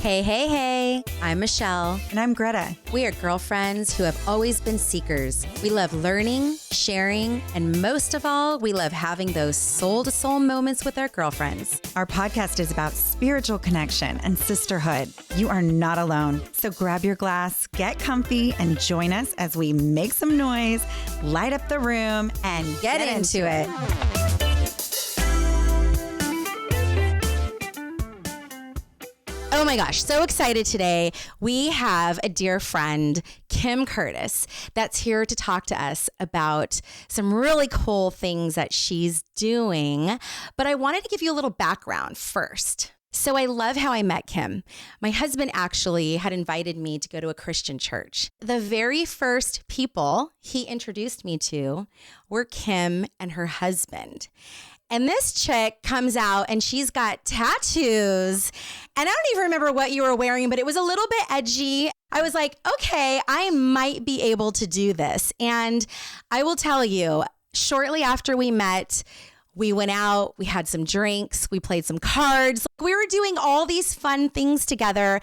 Hey, hey, hey, I'm Michelle. And I'm Greta. We are girlfriends who have always been seekers. We love learning, sharing, and most of all, we love having those soul-to-soul moments with our girlfriends. Our podcast is about spiritual connection and sisterhood. You are not alone. So grab your glass, get comfy, and join us as we make some noise, light up the room, and Get into it. Oh my gosh, so excited today. We have a dear friend, Kim Curtis, that's here to talk to us about some really cool things that she's doing. But I wanted to give you a little background first. So I love how I met Kim. My husband actually had invited me to go to a Christian church. The very first people he introduced me to were Kim and her husband. And this chick comes out and she's got tattoos. And I don't even remember what you were wearing, but it was a little bit edgy. I was like, okay, I might be able to do this. And I will tell you, shortly after we met, we went out, we had some drinks, we played some cards. We were doing all these fun things together.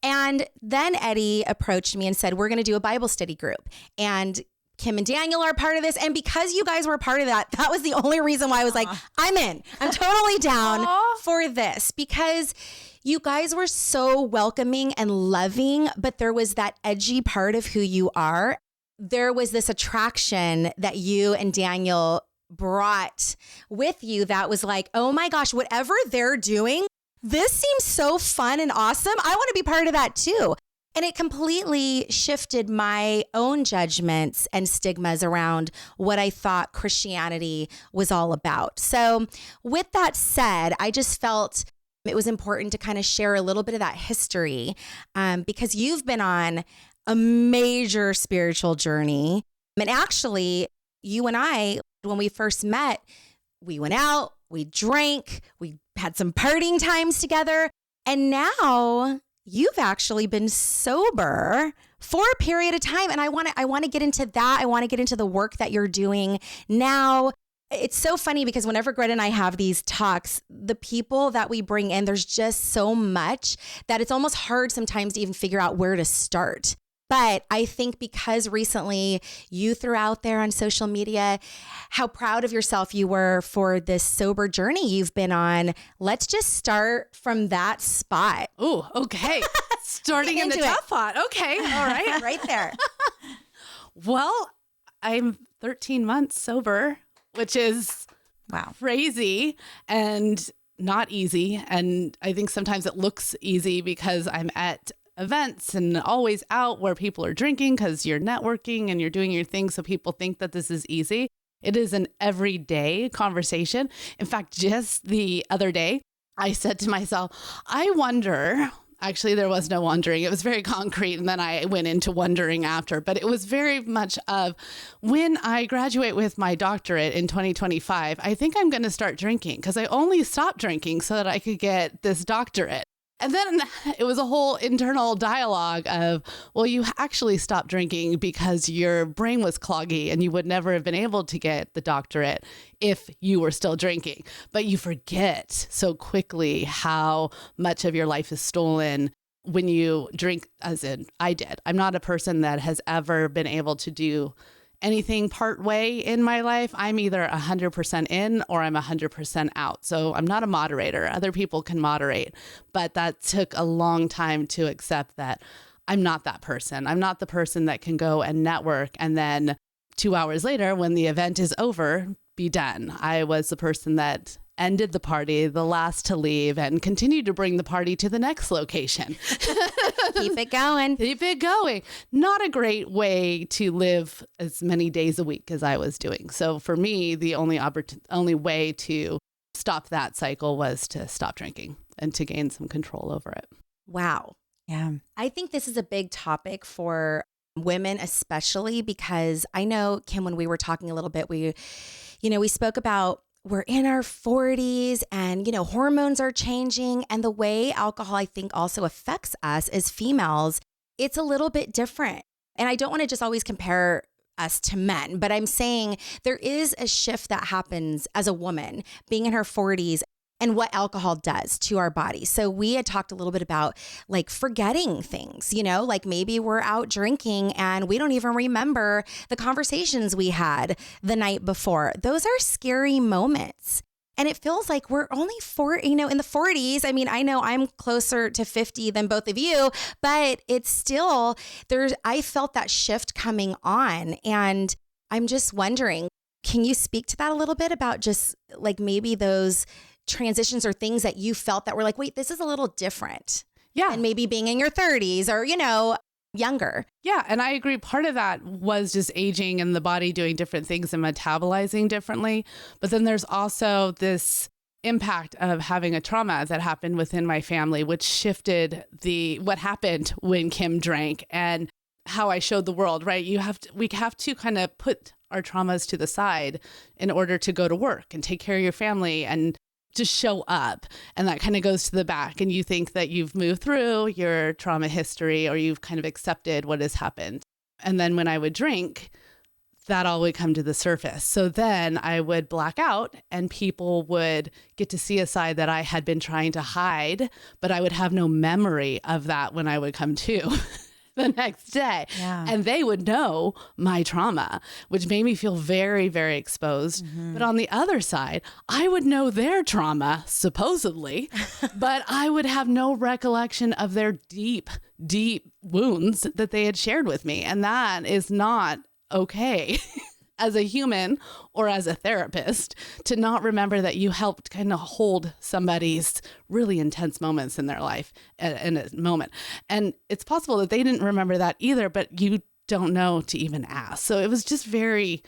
And then Eddie approached me and said, we're going to do a Bible study group. And Kim and Daniel are part of this. And because you guys were a part of that, that was the only reason why I was like, I'm in. I'm totally down for this, because you guys were so welcoming and loving, but there was that edgy part of who you are. There was this attraction that you and Daniel brought with you that was like, oh my gosh, whatever they're doing, this seems so fun and awesome. I want to be part of that too. And it completely shifted my own judgments and stigmas around what I thought Christianity was all about. So with that said, I just felt it was important to kind of share a little bit of that history because you've been on a major spiritual journey. And actually, you and I, when we first met, we went out, we drank, we had some partying times together. And now you've actually been sober for a period of time. And I want to get into that. I want to get into the work that you're doing now. It's so funny because whenever Greta and I have these talks, the people that we bring in, there's just so much that it's almost hard sometimes to even figure out where to start. But I think because recently you threw out there on social media how proud of yourself you were for this sober journey you've been on, let's just start from that spot. Oh, okay. Starting in the tough spot. Okay. All right. Right there. Well, I'm 13 months sober, which is crazy and not easy. And I think sometimes it looks easy because I'm at events and always out where people are drinking because you're networking and you're doing your thing. So people think that this is easy. It is an everyday conversation. In fact, just the other day, I said to myself, I wonder, actually, there was no wondering. It was very concrete. And then I went into wondering after, but it was very much of when I graduate with my doctorate in 2025, I think I'm going to start drinking because I only stopped drinking so that I could get this doctorate. And then it was a whole internal dialogue of, well, you actually stopped drinking because your brain was cloggy and you would never have been able to get the doctorate if you were still drinking. But you forget so quickly how much of your life is stolen when you drink, as in I did. I'm not a person that has ever been able to do anything part way in my life. I'm either 100% in or I'm 100% out. So I'm not a moderator. Other people can moderate, but that took a long time to accept that I'm not that person. I'm not the person that can go and network and then 2 hours later when the event is over, be done. I was the person that ended the party, the last to leave, and continued to bring the party to the next location. Keep it going. Keep it going. Not a great way to live as many days a week as I was doing. So for me, the only way to stop that cycle was to stop drinking and to gain some control over it. Wow. Yeah. I think this is a big topic for women, especially because I know, Kim, when we were talking a little bit, we spoke about we're in our 40s and, hormones are changing. And the way alcohol, I think, also affects us as females, it's a little bit different. And I don't want to just always compare us to men, but I'm saying there is a shift that happens as a woman being in her 40s. and what alcohol does to our body. So we had talked a little bit about like forgetting things, like maybe we're out drinking and we don't even remember the conversations we had the night before. Those are scary moments. And it feels like we're only in the 40s. I mean, I know I'm closer to 50 than both of you, but it's still I felt that shift coming on. And I'm just wondering, can you speak to that a little bit about just like maybe those transitions or things that you felt that were like, wait, this is a little different. Yeah. And maybe being in your 30s or, younger. Yeah. And I agree. Part of that was just aging and the body doing different things and metabolizing differently. But then there's also this impact of having a trauma that happened within my family, which shifted what happened when Kim drank and how I showed the world, right? We have to kind of put our traumas to the side in order to go to work and take care of your family and just show up. And that kind of goes to the back. And you think that you've moved through your trauma history or you've kind of accepted what has happened. And then when I would drink, that all would come to the surface. So then I would black out and people would get to see a side that I had been trying to hide, but I would have no memory of that when I would come to the next day. Yeah. And they would know my trauma, which made me feel very, very exposed. Mm-hmm. But on the other side, I would know their trauma, supposedly, but I would have no recollection of their deep, deep wounds that they had shared with me. And that is not okay as a human or as a therapist to not remember that you helped kind of hold somebody's really intense moments in their life in a moment. And it's possible that they didn't remember that either, but you don't know to even ask. So it was just very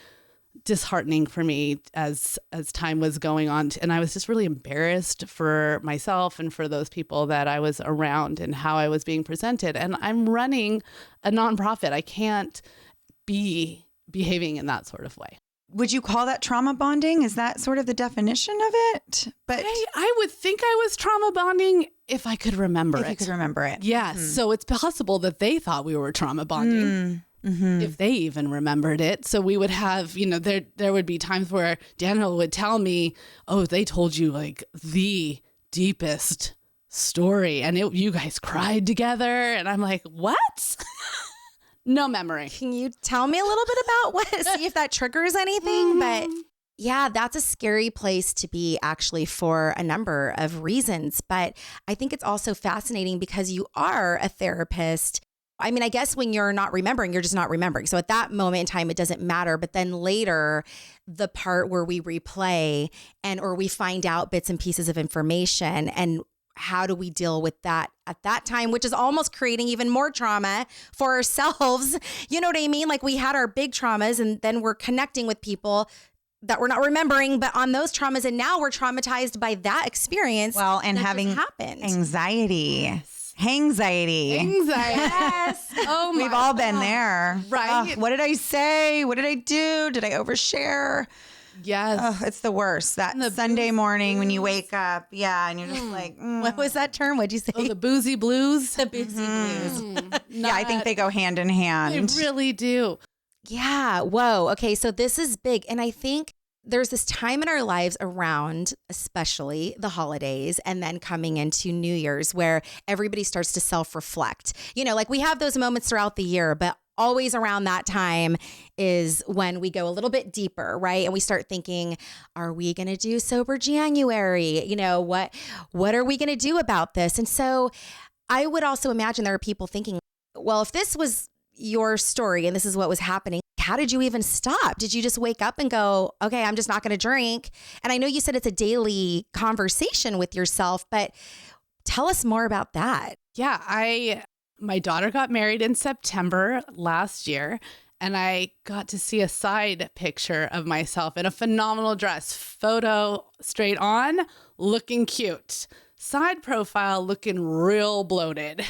disheartening for me as time was going on. And I was just really embarrassed for myself and for those people that I was around and how I was being presented. And I'm running a nonprofit. I can't be behaving in that sort of way. Would you call that trauma bonding? Is that sort of the definition of it? But I would think I was trauma bonding if I could remember it. If you could remember it. Yes. Mm-hmm. So it's possible that they thought we were trauma bonding. Mm-hmm. If they even remembered it. So we would have, there would be times where Daniel would tell me, oh, they told you like the deepest story and you guys cried together. And I'm like, what? No memory. Can you tell me a little bit about see if that triggers anything? Mm-hmm. But yeah, that's a scary place to be actually for a number of reasons. But I think it's also fascinating because you are a therapist. I mean, I guess when you're not remembering, you're just not remembering. So at that moment in time, it doesn't matter. But then later, the part where we replay or we find out bits and pieces of information and how do we deal with that at that time, which is almost creating even more trauma for ourselves. You know what I mean? Like we had our big traumas and then we're connecting with people that we're not remembering, but on those traumas. And now we're traumatized by that experience. Well, and having anxiety. Yes. Hangxiety. Yes. Oh my We've all been there. Right. What did I say? What did I do? Did I overshare? Yes. Oh, it's the worst. That Sunday morning when you wake up. Yeah. And you're just like, What was that term? What'd you say? Oh, the boozy blues. The boozy blues. Yeah, I think they go hand in hand. They really do. Yeah. Whoa. Okay. So this is big. And I think there's this time in our lives around, especially the holidays and then coming into New Year's where everybody starts to self-reflect. Like we have those moments throughout the year, but always around that time is when we go a little bit deeper, right? And we start thinking, are we going to do Sober January? What are we going to do about this? And so I would also imagine there are people thinking, well, if this was your story and this is what was happening, how did you even stop? Did you just wake up and go, okay, I'm just not going to drink? And I know you said it's a daily conversation with yourself, but tell us more about that. Yeah, my daughter got married in September last year, and I got to see a side picture of myself in a phenomenal dress, photo straight on, looking cute, side profile looking real bloated.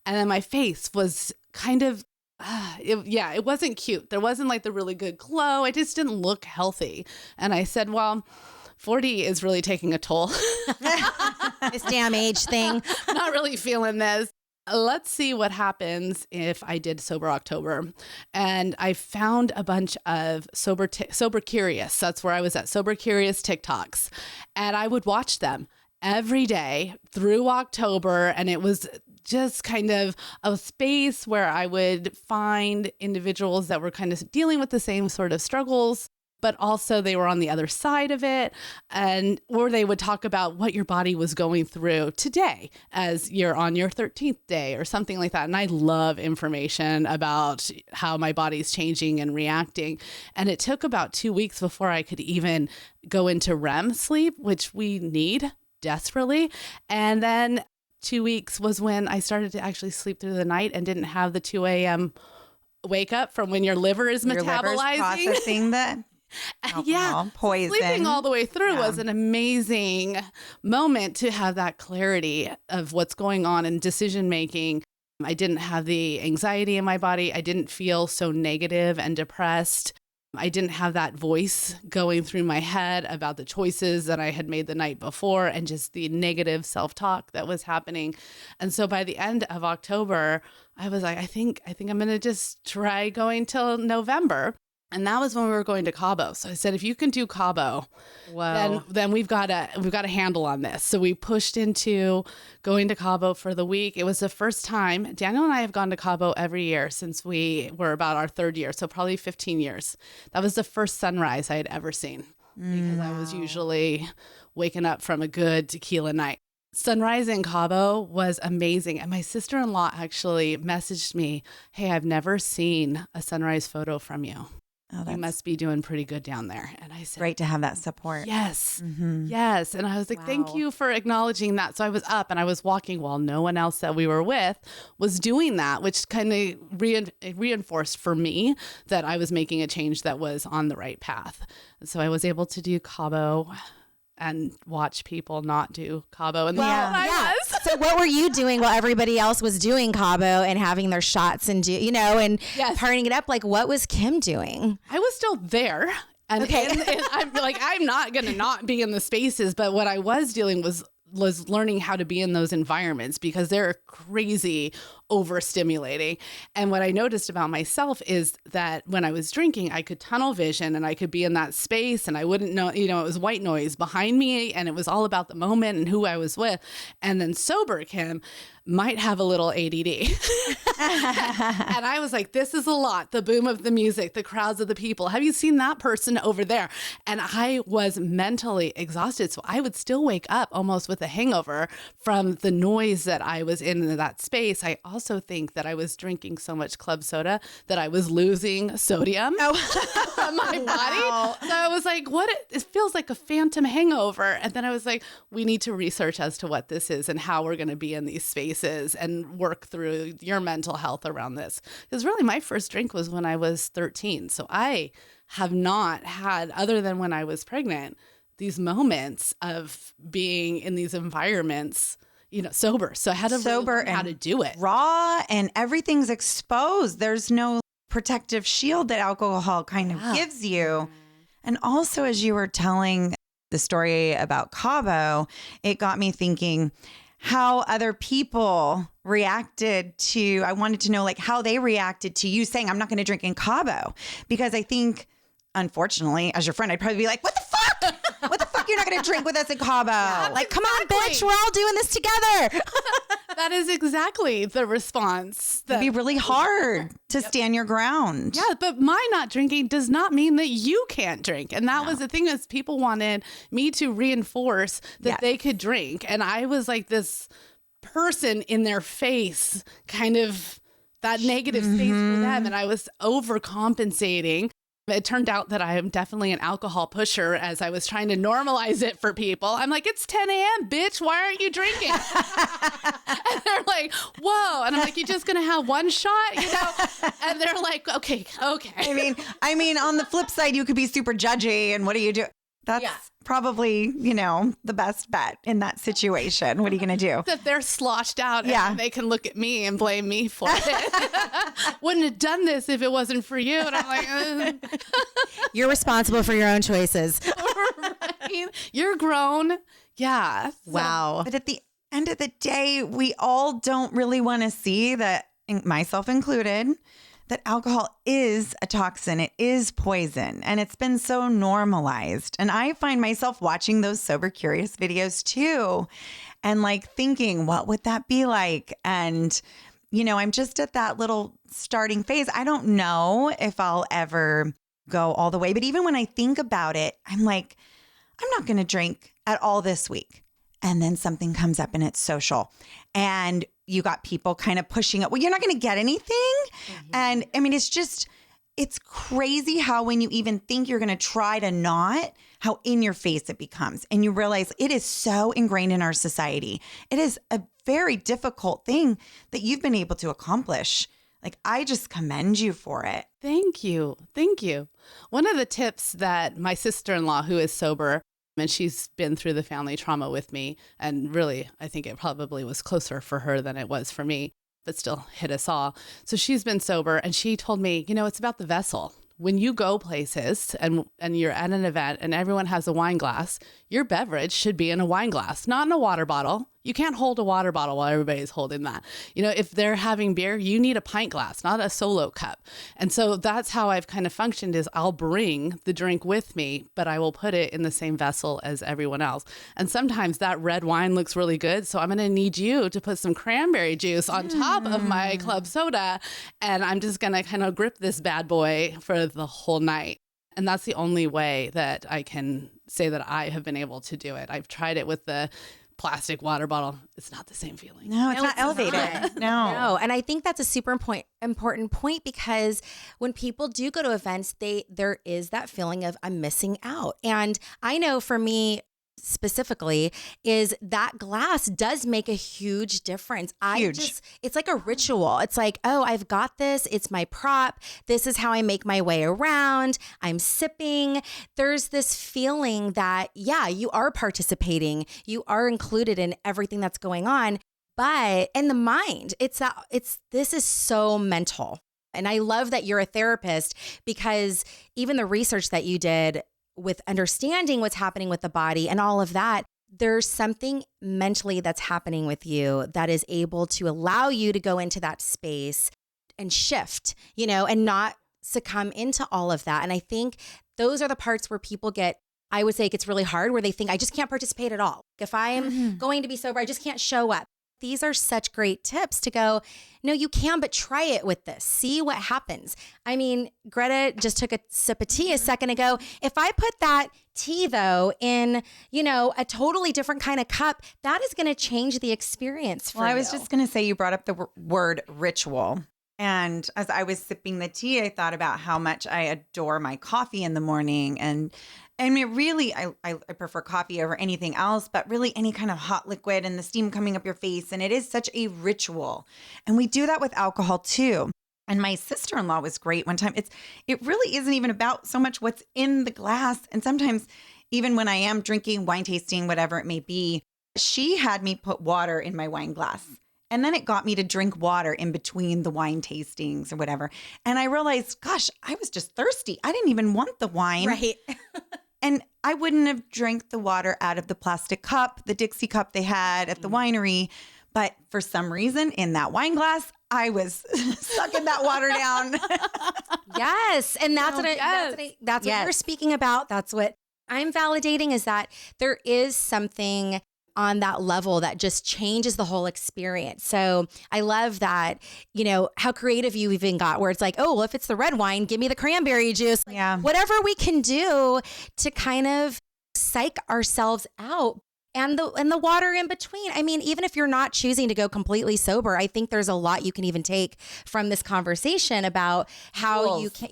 And then my face was kind of, it wasn't cute. There wasn't like the really good glow. I just didn't look healthy. And I said, well, 40 is really taking a toll. This damn age thing. Not really feeling this. let's see what happens if I did Sober October. And I found a bunch of Sober Curious. That's where I was at, Sober Curious TikToks. And I would watch them every day through October. And it was just kind of a space where I would find individuals that were kind of dealing with the same sort of struggles, but also they were on the other side of it. Or they would talk about what your body was going through today as you're on your 13th day or something like that. And I love information about how my body's changing and reacting. And it took about 2 weeks before I could even go into REM sleep, which we need desperately. And then 2 weeks was when I started to actually sleep through the night and didn't have the 2 a.m. wake up from when your liver is metabolizing. Processing the alcohol, poison. Sleeping all the way through was an amazing moment to have that clarity of what's going on in decision making. I didn't have the anxiety in my body. I didn't feel so negative and depressed. I didn't have that voice going through my head about the choices that I had made the night before and just the negative self-talk that was happening. And so by the end of October, I was like, I think I'm going to just try going till November. And that was when we were going to Cabo. So I said, if you can do Cabo, then we've got a handle on this. So we pushed into going to Cabo for the week. It was the first time. Daniel and I have gone to Cabo every year since we were about our third year. So probably 15 years. That was the first sunrise I had ever seen because I was usually waking up from a good tequila night. Sunrise in Cabo was amazing. And my sister-in-law actually messaged me, hey, I've never seen a sunrise photo from you. Oh, you must be doing pretty good down there. And I said, great to have that support. Yes. Mm-hmm. Yes. And I was like, thank you for acknowledging that. So I was up and I was walking while no one else that we were with was doing that, which kind of reinforced for me that I was making a change that was on the right path. And so I was able to do Cabo and watch people not do Cabo. And So what were you doing while everybody else was doing Cabo and having their shots and partying it up? Like, what was Kim doing? I was still there. And, and I'm like, I'm not going to not be in the spaces. But what I was doing was learning how to be in those environments because they're crazy overstimulating. And what I noticed about myself is that when I was drinking, I could tunnel vision and I could be in that space and I wouldn't know, it was white noise behind me and it was all about the moment and who I was with. And then sober Kim might have a little ADD. And I was like, this is a lot. The boom of the music, the crowds of the people. Have you seen that person over there? And I was mentally exhausted. So I would still wake up almost with a hangover from the noise that I was in that space. I also think that I was drinking so much club soda that I was losing sodium from my body. So I was like, it feels like a phantom hangover. And then I was like, we need to research as to what this is and how we're going to be in these spaces and work through your mental health around this. Because really my first drink was when I was 13. So I have not had, other than when I was pregnant, these moments of being in these environments, sober. So I had to learn how to do it. Raw and everything's exposed. There's no protective shield that alcohol kind of gives you. And also, as you were telling the story about Cabo, it got me thinking how other people reacted to, I wanted to know like how they reacted to you saying, I'm not going to drink in Cabo. Because I think, unfortunately, as your friend, I'd probably be like, what the fuck? What the fuck? You're not going to drink with us in Cabo. Yeah, like, come on, bitch. We're all doing this together. That is exactly the response. It'd be really hard to stand your ground. Yeah, but my not drinking does not mean that you can't drink. And that was the thing, is people wanted me to reinforce that they could drink. And I was like this person in their face, kind of that negative space for them. And I was overcompensating. It turned out that I am definitely an alcohol pusher as I was trying to normalize it for people. I'm like, it's 10 a.m., bitch. Why aren't you drinking? And they're like, whoa. And I'm like, you're just going to have one shot, And they're like, okay. I mean, on the flip side, you could be super judgy. And what do you do? That's probably, the best bet in that situation. What are you going to do? That they're sloshed out and they can look at me and blame me for it. Wouldn't have done this if it wasn't for you. And I'm like, You're responsible for your own choices. Right? You're grown. Yeah. Wow. But at the end of the day, we all don't really want to see that, myself included, that alcohol is a toxin. It is poison. And it's been so normalized. And I find myself watching those Sober Curious videos too. And like thinking, what would that be like? And, I'm just at that little starting phase. I don't know if I'll ever go all the way. But even when I think about it, I'm like, I'm not going to drink at all this week. And then something comes up and it's social. And you got people kind of pushing it. Well, you're not going to get anything. Mm-hmm. And I mean, it's crazy how when you even think you're going to try to not, how in your face it becomes. And you realize it is so ingrained in our society. It is a very difficult thing that you've been able to accomplish. Like, I just commend you for it. Thank you. Thank you. One of the tips that my sister-in-law, who is sober, and she's been through the family trauma with me, and really, I think it probably was closer for her than it was for me, but still hit us all. So she's been sober, and she told me, it's about the vessel. When you go places and you're at an event and everyone has a wine glass, your beverage should be in a wine glass, not in a water bottle. You can't hold a water bottle while everybody's holding that. If they're having beer, you need a pint glass, not a solo cup. And so that's how I've kind of functioned is I'll bring the drink with me, but I will put it in the same vessel as everyone else. And sometimes that red wine looks really good. So I'm going to need you to put some cranberry juice on top of my club soda. And I'm just going to kind of grip this bad boy for the whole night. And that's the only way that I can say that I have been able to do it. I've tried it with the plastic water bottle. It's not the same feeling. No, it's not elevated. No. And I think that's a super important point because when people do go to events, there is that feeling of I'm missing out. And I know for me specifically is that glass does make a huge difference. It's like a ritual. It's like, oh, I've got this. It's my prop. This is how I make my way around. I'm sipping. There's this feeling that, yeah, you are participating. You are included in everything that's going on. But in the mind, this is so mental. And I love that you're a therapist because even the research that you did with understanding what's happening with the body and all of that, there's something mentally that's happening with you that is able to allow you to go into that space and shift, and not succumb into all of that. And I think those are the parts where people I would say it gets really hard, where they think, I just can't participate at all. If I'm going to be sober, I just can't show up. These are such great tips to go, no, you can, but try it with this. See what happens. I mean, Greta just took a sip of tea a second ago. If I put that tea, though, in, a totally different kind of cup, that is going to change the experience for you. Well, I was just going to say, you brought up the word ritual. And as I was sipping the tea, I thought about how much I adore my coffee in the morning. And I mean, really, I prefer coffee over anything else, but really any kind of hot liquid and the steam coming up your face. And it is such a ritual. And we do that with alcohol too. And my sister-in-law was great one time. It really isn't even about so much what's in the glass. And sometimes even when I am drinking, wine tasting, whatever it may be, she had me put water in my wine glass. And then it got me to drink water in between the wine tastings or whatever. And I realized, gosh, I was just thirsty. I didn't even want the wine. Right. And I wouldn't have drank the water out of the plastic cup, the Dixie cup they had at the winery. But for some reason, in that wine glass, I was sucking that water down. Yes. And that's what you're speaking about. That's what I'm validating, is that there is something on that level that just changes the whole experience. So I love that, how creative you even got, where it's like, oh, well, if it's the red wine, give me the cranberry juice. Yeah. Whatever we can do to kind of psych ourselves out. And the water in between. I mean, even if you're not choosing to go completely sober, I think there's a lot you can even take from this conversation about how you can,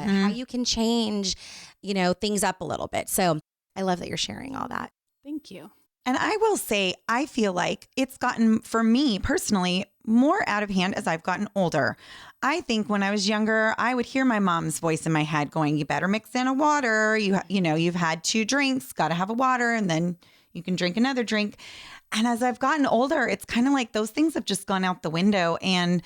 how you can change, things up a little bit. So I love that you're sharing all that. Thank you. And I will say, I feel like it's gotten, for me personally, more out of hand as I've gotten older. I think when I was younger, I would hear my mom's voice in my head going, you better mix in a water. You've had 2 drinks, got to have a water, and then you can drink another drink. And as I've gotten older, it's kind of like those things have just gone out the window. And,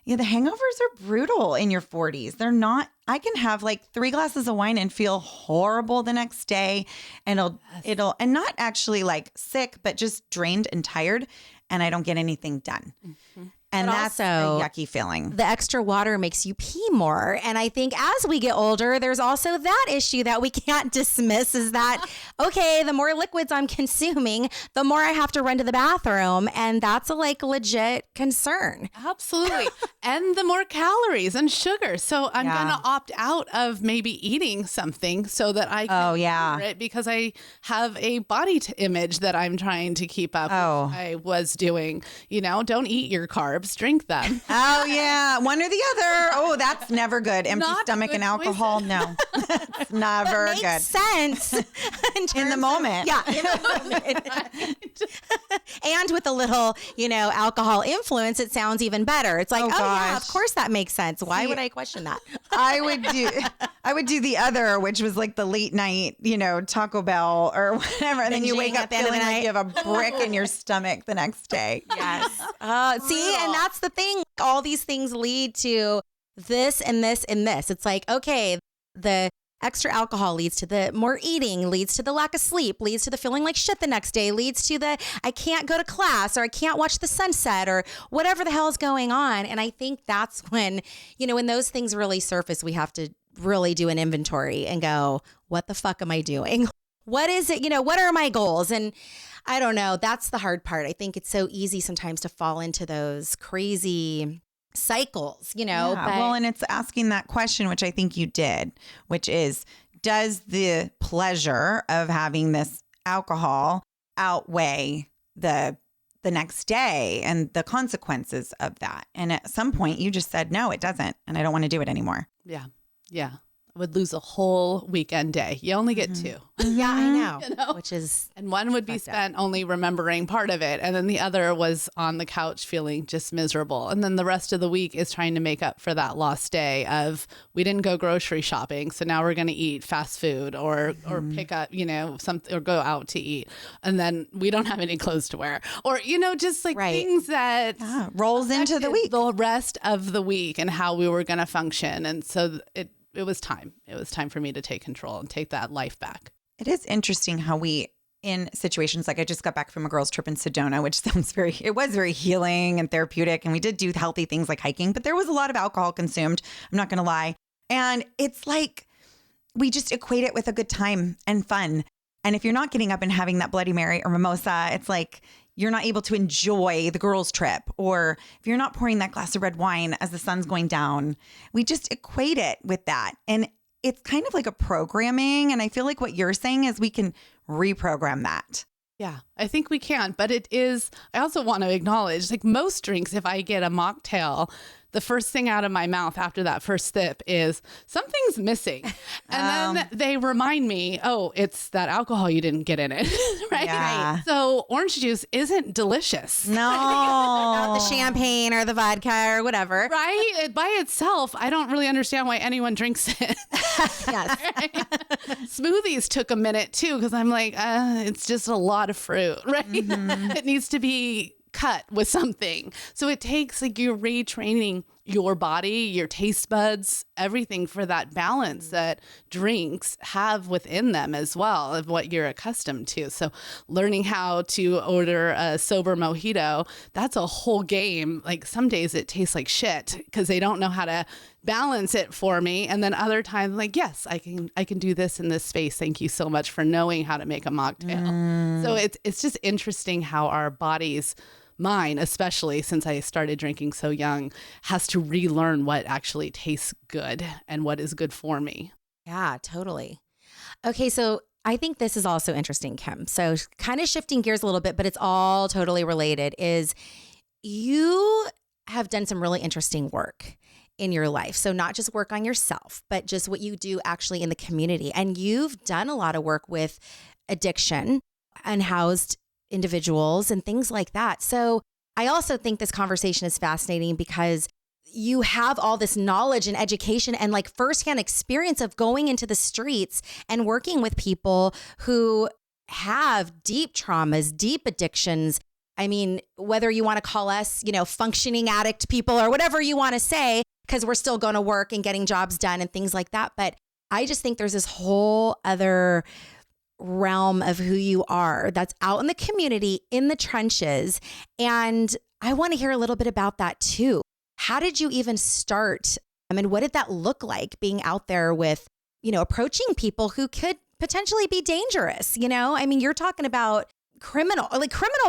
Yeah, the hangovers are brutal in your 40s. They're not, I can have like 3 glasses of wine and feel horrible the next day. And and not actually like sick, but just drained and tired. And I don't get anything done. Mm-hmm. And but that's also, a yucky feeling. The extra water makes you pee more. And I think as we get older, there's also that issue that we can't dismiss is that, okay, the more liquids I'm consuming, the more I have to run to the bathroom. And that's a like legit concern. Absolutely. And the more calories and sugar. So I'm going to opt out of maybe eating something so that I can it because I have a body image that I'm trying to keep up. I was doing, don't eat your carbs. Drink them. Oh, yeah. One or the other. Oh, that's never good. Empty stomach and alcohol. Choices. No, it's never makes good. Sense in the moment. Yeah. And with a little, alcohol influence, it sounds even better. It's like, yeah, of course that makes sense. Why would I question that? I would do the other, which was like the late night, Taco Bell or whatever. And then you wake up feeling like you have a brick in your stomach the next day. Yes. See, and that's the thing. All these things lead to this and this and this. It's like, okay, the extra alcohol leads to the more eating, leads to the lack of sleep, leads to the feeling like shit the next day, leads to the I can't go to class or I can't watch the sunset or whatever the hell is going on. And I think that's when, when those things really surface, we have to really do an inventory and go, what the fuck am I doing? What is it? What are my goals? And I don't know. That's the hard part. I think it's so easy sometimes to fall into those crazy cycles, Yeah. Well, and it's asking that question, which I think you did, which is, does the pleasure of having this alcohol outweigh the next day and the consequences of that? And at some point you just said, no, it doesn't. And I don't want to do it anymore. Yeah. Yeah. Would lose a whole weekend day. You only get 2. Yeah, I know. Which is and one would be spent only remembering part of it, and then the other was on the couch feeling just miserable. And then the rest of the week is trying to make up for that lost day of we didn't go grocery shopping, so now we're going to eat fast food or pick up, something or go out to eat, and then we don't have any clothes to wear, or just like things that rolls into the week, the rest of the week, and how we were going to function. And so it was time. It was time for me to take control and take that life back. It is interesting how we, in situations like I just got back from a girls' trip in Sedona, which it was very healing and therapeutic. And we did do healthy things like hiking, but there was a lot of alcohol consumed. I'm not going to lie. And it's like we just equate it with a good time and fun. And if you're not getting up and having that Bloody Mary or mimosa, it's like you're not able to enjoy the girls' trip. Or if you're not pouring that glass of red wine as the sun's going down, we just equate it with that. And it's kind of like a programming. And I feel like what you're saying is we can reprogram that. Yeah, I think we can. But it is, I also want to acknowledge, like most drinks, if I get a mocktail, the first thing out of my mouth after that first sip is something's missing. And then they remind me, it's that alcohol you didn't get in it. Right? Yeah. So orange juice isn't delicious. No. Not the champagne or the vodka or whatever. Right? By itself, I don't really understand why anyone drinks it. Yes. Smoothies took a minute too, because I'm like, it's just a lot of fruit, right? Mm-hmm. It needs to be cut with something. So it takes like you're retraining your body, your taste buds, everything for that balance that drinks have within them as well of what you're accustomed to. So learning how to order a sober mojito, that's a whole game. Like some days it tastes like shit because they don't know how to balance it for me. And then other times like, yes, I can do this in this space. Thank you so much for knowing how to make a mocktail. So it's just interesting how our bodies, mine especially since I started drinking so young, has to relearn what actually tastes good and what is good for me. Yeah, totally. Okay, so I think this is also interesting, Kim. So kind of shifting gears a little bit, but it's all totally related, is you have done some really interesting work in your life. So not just work on yourself, but just what you do actually in the community. And you've done a lot of work with addiction, unhoused individuals and things like that. So I also think this conversation is fascinating because you have all this knowledge and education and like firsthand experience of going into the streets and working with people who have deep traumas, deep addictions, I mean, whether you want to call us, functioning addict people or whatever you want to say, because we're still going to work and getting jobs done and things like that. But I just think there's this whole other realm of who you are that's out in the community, in the trenches. And I want to hear a little bit about that too. How did you even start? I mean, what did that look like being out there with, approaching people who could potentially be dangerous? I mean, you're talking about criminal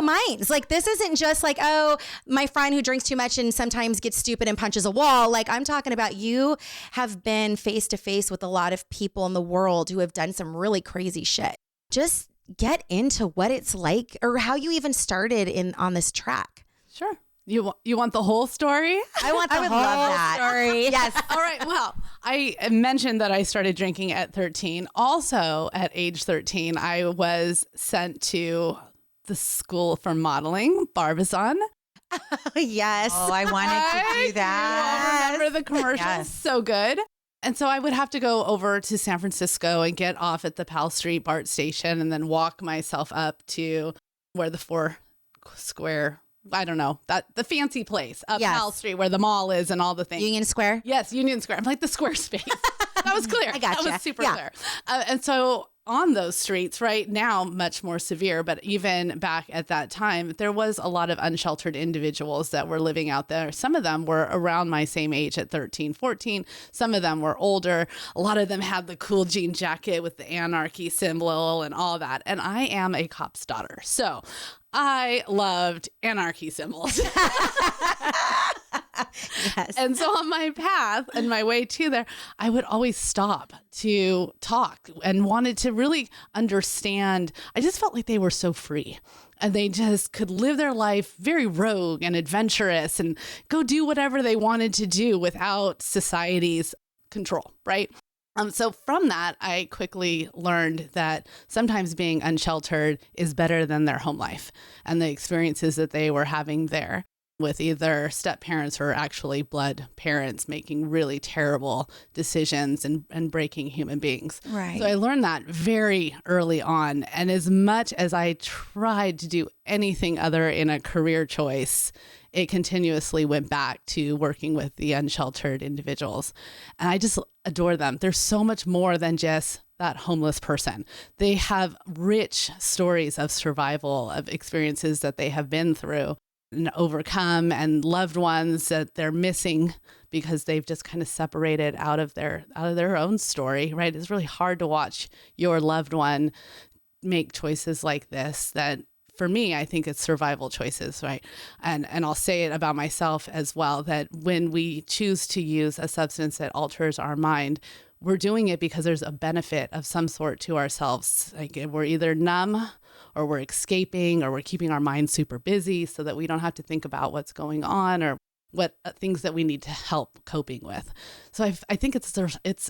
minds. Like, this isn't just like, oh, my friend who drinks too much and sometimes gets stupid and punches a wall. Like, I'm talking about you have been face to face with a lot of people in the world who have done some really crazy shit. Just get into what it's like or how you even started on this track. Sure. You want the whole story? I want the whole love that story. Yes. All right. Well, I mentioned that I started drinking at 13. Also, at age 13, I was sent to the school for modeling, Barbizon. Yes. Oh, I wanted to do that. You all remember the commercials? Yes. So good. And so I would have to go over to San Francisco and get off at the Powell Street BART station and then walk myself up to where the 4 Square, I don't know, the fancy place up Powell Street where the mall is and all the things. Union Square? Yes, Union Square. I'm like the Squarespace. That was clear. I gotcha. That was super clear. And so on those streets right now, much more severe, but even back at that time, there was a lot of unsheltered individuals that were living out there. Some of them were around my same age at 13, 14. Some of them were older. A lot of them had the cool jean jacket with the anarchy symbol and all that. And I am a cop's daughter. So I loved anarchy symbols. Yes. And so on my path and my way to there, I would always stop to talk and wanted to really understand. I just felt like they were so free and they just could live their life very rogue and adventurous and go do whatever they wanted to do without society's control, right? So from that, I quickly learned that sometimes being unsheltered is better than their home life and the experiences that they were having there with either step parents or actually blood parents making really terrible decisions and breaking human beings. Right. So I learned that very early on. And as much as I tried to do anything other in a career choice, it continuously went back to working with the unsheltered individuals. And I just adore them. There's so much more than just that homeless person. They have rich stories of survival, of experiences that they have been through and overcome, and loved ones that they're missing because they've just kind of separated out of their own story, right? It's really hard to watch your loved one make choices like this that, for me, I think it's survival choices, right? And I'll say it about myself as well, that when we choose to use a substance that alters our mind, we're doing it because there's a benefit of some sort to ourselves. Like, we're either numb or we're escaping or we're keeping our mind super busy so that we don't have to think about what's going on or what things that we need to help coping with. So I think it's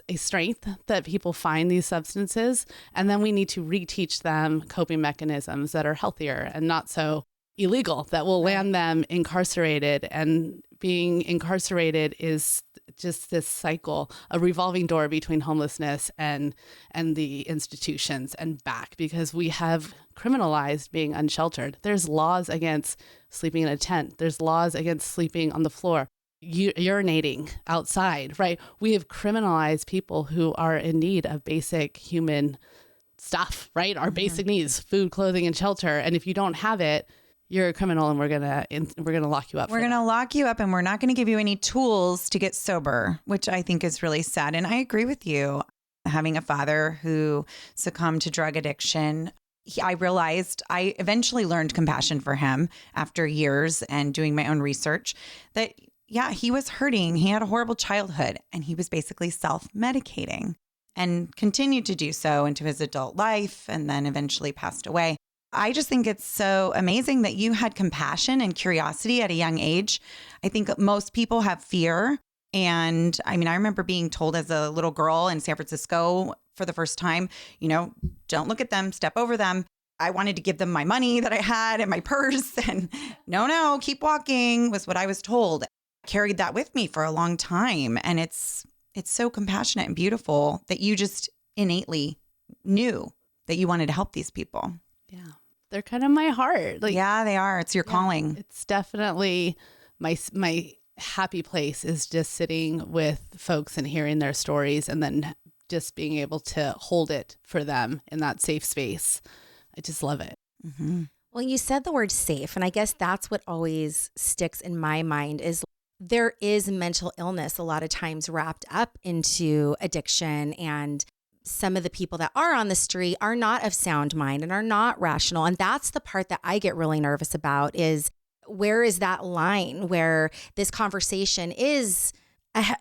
a strength that people find these substances, and then we need to reteach them coping mechanisms that are healthier and not so illegal, that will land them incarcerated. And being incarcerated is just this cycle, a revolving door between homelessness and the institutions and back, because we have criminalized being unsheltered. There's laws against sleeping in a tent. There's laws against sleeping on the floor, urinating outside, right? We have criminalized people who are in need of basic human stuff, right? Our basic needs, food, clothing, and shelter. And if you don't have it, you're a criminal, and we're gonna lock you up. We're gonna lock you up, and we're not gonna give you any tools to get sober, which I think is really sad. And I agree with you. Having a father who succumbed to drug addiction, I realized I eventually learned compassion for him after years and doing my own research that, yeah, he was hurting. He had a horrible childhood, and he was basically self-medicating and continued to do so into his adult life, and then eventually passed away. I just think it's so amazing that you had compassion and curiosity at a young age. I think most people have fear. And I mean, I remember being told as a little girl in San Francisco for the first time, don't look at them, step over them. I wanted to give them my money that I had in my purse, and no, keep walking was what I was told. I carried that with me for a long time. And it's so compassionate and beautiful that you just innately knew that you wanted to help these people. Yeah. they're kind of my heart. Like, yeah, they are. It's your calling. It's definitely my happy place is just sitting with folks and hearing their stories and then just being able to hold it for them in that safe space. I just love it. Mm-hmm. Well, you said the word safe, and I guess that's what always sticks in my mind is there is mental illness a lot of times wrapped up into addiction, and some of the people that are on the street are not of sound mind and are not rational. And that's the part that I get really nervous about is where is that line where this conversation is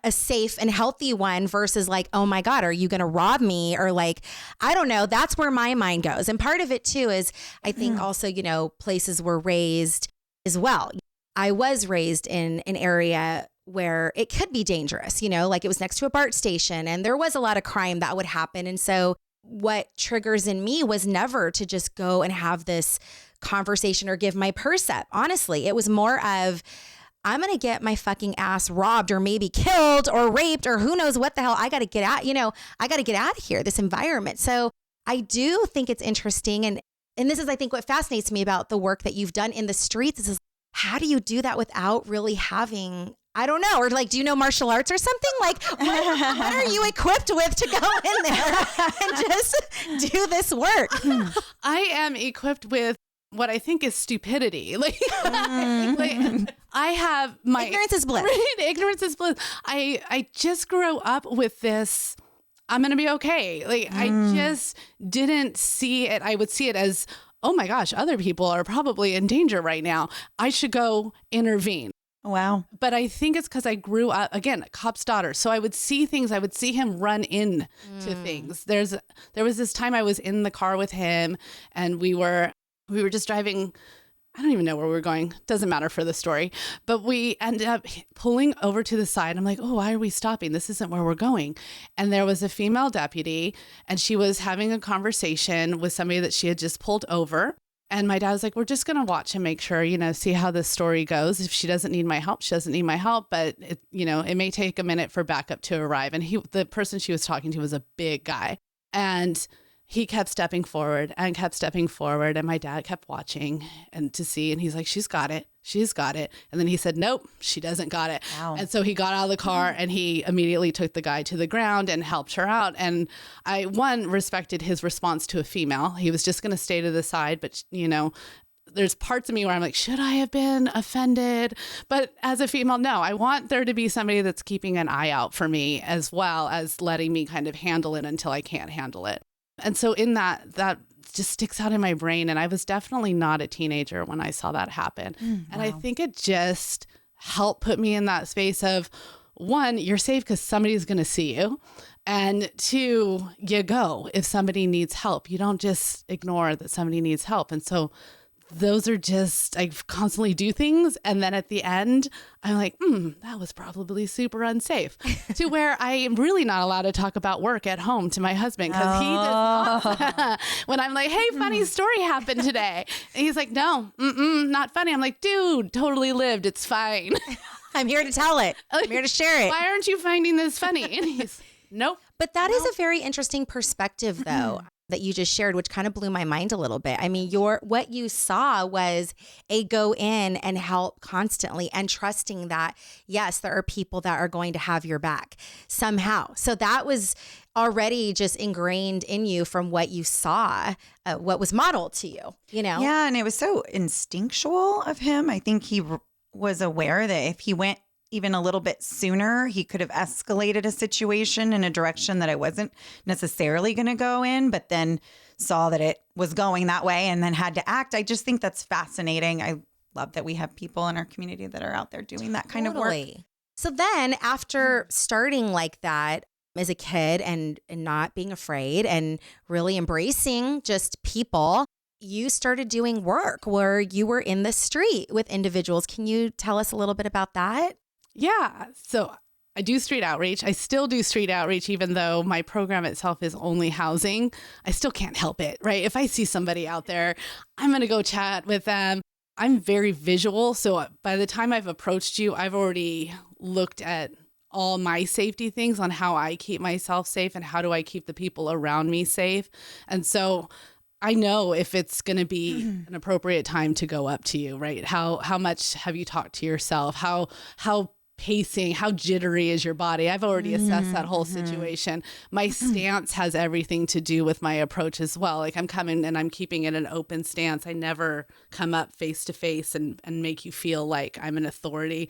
a safe and healthy one versus like, oh my God, are you going to rob me? Or like, I don't know. That's where my mind goes. And part of it too is I think also, you know, places were raised as well. I was raised in an area where it could be dangerous, you know, like it was next to a BART station and there was a lot of crime that would happen. And so what triggers in me was never to just go and have this conversation or give my purse up. Honestly, it was more of, I'm going to get my fucking ass robbed or maybe killed or raped or who knows what the hell. I got to get out, you know, I got to get out of here, this environment. So I do think it's interesting. And this is, I think, what fascinates me about the work that you've done in the streets is how do you do that without really having, I don't know, or like, do you know martial arts or something? Like, what are you equipped with to go in there and just do this work? I am equipped with what I think is stupidity. Like, like I have my ignorance is bliss. Right? Ignorance is bliss. I just grew up with this. I'm going to be okay. Like I just didn't see it. I would see it as, oh my gosh, other people are probably in danger right now. I should go intervene. Wow. But I think it's because I grew up, again, a cop's daughter. So I would see things. I would see him run into things. There was this time I was in the car with him and we were just driving. I don't even know where we were going. Doesn't matter for the story. But we ended up pulling over to the side. I'm like, oh, why are we stopping? This isn't where we're going. And there was a female deputy and she was having a conversation with somebody that she had just pulled over. And my dad was like, we're just going to watch and make sure, you know, see how this story goes. If she doesn't need my help, she doesn't need my help. But, it, you know, it may take a minute for backup to arrive. And the person she was talking to was a big guy. And he kept stepping forward and kept stepping forward. And my dad kept watching and to see. And he's like, she's got it. She's got it. And then he said, nope, she doesn't got it. Wow. And so he got out of the car and he immediately took the guy to the ground and helped her out. And I, respected his response to a female. He was just going to stay to the side. But, you know, there's parts of me where I'm like, should I have been offended? But as a female, no, I want there to be somebody that's keeping an eye out for me as well as letting me kind of handle it until I can't handle it. And so in that just sticks out in my brain. And I was definitely not a teenager when I saw that happen. And I think it just helped put me in that space of, one, you're safe because somebody's going to see you. And two, you go if somebody needs help. You don't just ignore that somebody needs help. And so those are just, I constantly do things. And then at the end, I'm like, that was probably super unsafe. To where I am really not allowed to talk about work at home to my husband because he does not. When I'm like, hey, funny story happened today. And he's like, no, not funny. I'm like, dude, totally lived. It's fine. I'm here to tell it. I'm here to share it. Why aren't you finding this funny? And he's, nope. But that is a very interesting perspective, though, that you just shared, which kind of blew my mind a little bit. I mean, what you saw was a go in and help constantly and trusting that, yes, there are people that are going to have your back somehow. So that was already just ingrained in you from what you saw, what was modeled to you, you know? Yeah. And it was so instinctual of him. I think he was aware that if he went even a little bit sooner, he could have escalated a situation in a direction that I wasn't necessarily going to go in, but then saw that it was going that way and then had to act. I just think that's fascinating. I love that we have people in our community that are out there doing that kind of work. So then after starting like that as a kid and not being afraid and really embracing just people, you started doing work where you were in the street with individuals. Can you tell us a little bit about that? Yeah. So I do street outreach. I still do street outreach, even though my program itself is only housing. I still can't help it, right? If I see somebody out there, I'm going to go chat with them. I'm very visual. So by the time I've approached you, I've already looked at all my safety things on how I keep myself safe and how do I keep the people around me safe. And so I know if it's going to be an appropriate time to go up to you, right? How much have you talked to yourself? How pacing, how jittery is your body? I've already assessed that whole situation. My stance has everything to do with my approach as well. Like I'm coming and I'm keeping it an open stance. I never come up face to face and make you feel like I'm an authority.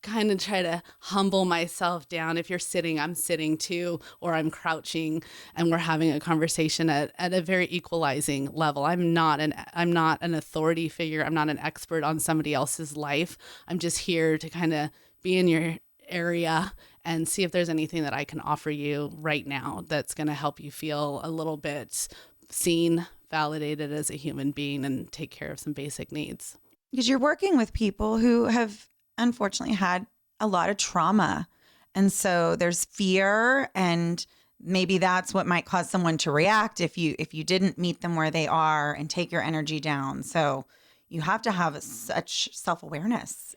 Kind of try to humble myself down. If you're sitting, I'm sitting too, or I'm crouching and we're having a conversation at a very equalizing level. I'm not an authority figure. I'm not an expert on somebody else's life. I'm just here to kind of be in your area and see if there's anything that I can offer you right now that's going to help you feel a little bit seen, validated as a human being, and take care of some basic needs. Because you're working with people who have unfortunately had a lot of trauma. And so there's fear, and maybe that's what might cause someone to react if you didn't meet them where they are and take your energy down. So you have to have such self-awareness.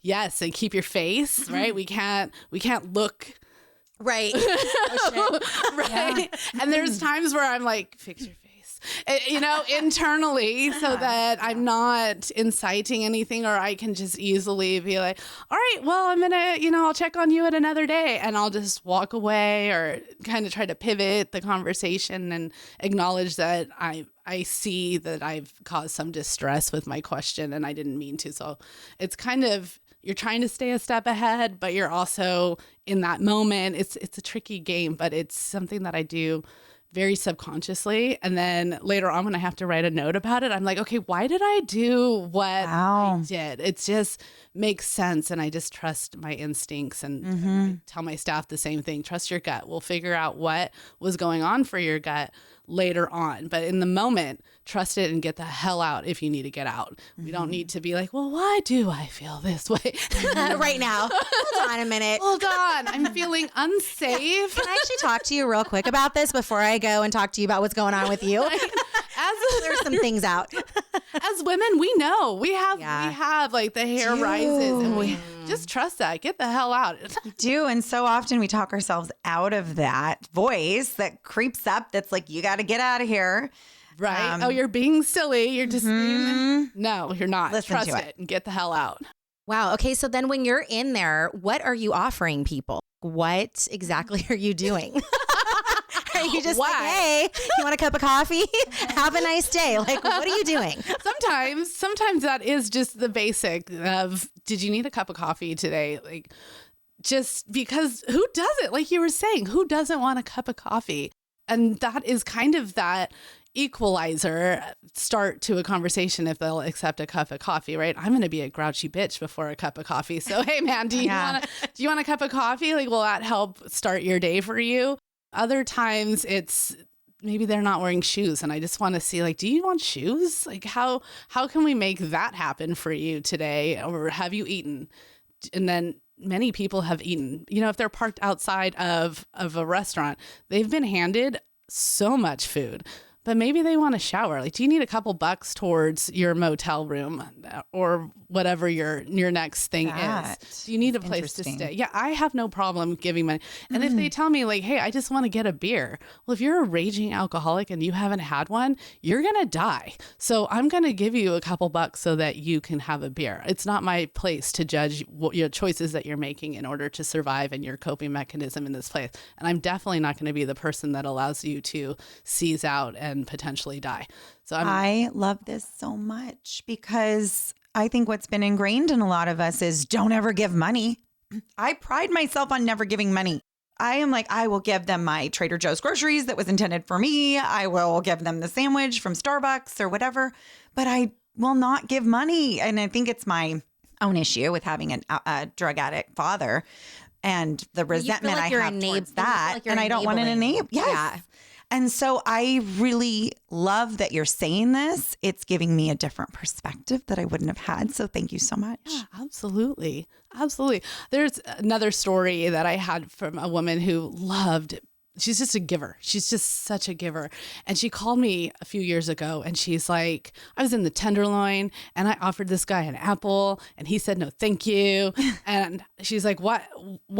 Yes, and keep your face, right? We can't look right. Right. Yeah. And there's times where I'm like, fix your face. Internally, so that I'm not inciting anything, or I can just easily be like, all right, well, I'm gonna, I'll check on you at another day, and I'll just walk away, or kind of try to pivot the conversation and acknowledge that I see that I've caused some distress with my question and I didn't mean to. So it's kind of, you're trying to stay a step ahead, but you're also in that moment. It's a tricky game, but it's something that I do very subconsciously. And then later on, when I have to write a note about it, I'm like, okay, why did I do what I did? It just makes sense. And I just trust my instincts, and I tell my staff the same thing. Trust your gut. We'll figure out what was going on for your gut later on. But in the moment, trust it and get the hell out if you need to get out. We don't need to be like, well, why do I feel this way right now? Hold on a minute. Hold on. I'm feeling unsafe. Can I actually talk to you real quick about this before I go and talk to you about what's going on with you? There's some things out. As women, we know we have like the hair rises, and we just trust that. Get the hell out. We do. And so often we talk ourselves out of that voice that creeps up. That's like, you got to get out of here. Right. Oh, you're being silly. You're just no, you're not. Trust it and get the hell out. Wow. Okay. So then when you're in there, what are you offering people? What exactly are you doing? Are you just like, hey, you want a cup of coffee? Have a nice day. Like, what are you doing? Sometimes that is just the basic of, did you need a cup of coffee today? Like, just because who doesn't? Like you were saying, who doesn't want a cup of coffee? And that is kind of that equalizer start to a conversation if they'll accept a cup of coffee, right? I'm going to be a grouchy bitch before a cup of coffee. So, hey, man, do you want a cup of coffee? Like, will that help start your day for you? Other times it's maybe they're not wearing shoes and I just want to see, like, do you want shoes? Like, how can we make that happen for you today? Or have you eaten? And then many people have eaten. If they're parked outside of a restaurant, they've been handed so much food. But maybe they want to shower. Like, do you need a couple bucks towards your motel room or whatever your next thing is? Do you need a place to stay? Yeah, I have no problem giving money. And if they tell me like, hey, I just want to get a beer. Well, if you're a raging alcoholic and you haven't had one, you're going to die. So I'm going to give you a couple bucks so that you can have a beer. It's not my place to judge what your choices that you're making in order to survive and your coping mechanism in this place. And I'm definitely not going to be the person that allows you to seize out and potentially die. So I love this so much because I think what's been ingrained in a lot of us is don't ever give money. I pride myself on never giving money. I am like, I will give them my Trader Joe's groceries that was intended for me. I will give them the sandwich from Starbucks or whatever, but I will not give money. And I think it's my own issue with having a drug addict father and the resentment I have towards that. And I don't want to enable. Yes. Yeah. And so I really love that you're saying this. It's giving me a different perspective that I wouldn't have had. So thank you so much. Yeah, absolutely. Absolutely. There's another story that I had from a woman who loved she's just a giver. She's just such a giver. And she called me a few years ago and she's like, I was in the Tenderloin and I offered this guy an apple and he said, no, thank you. And she's like, what,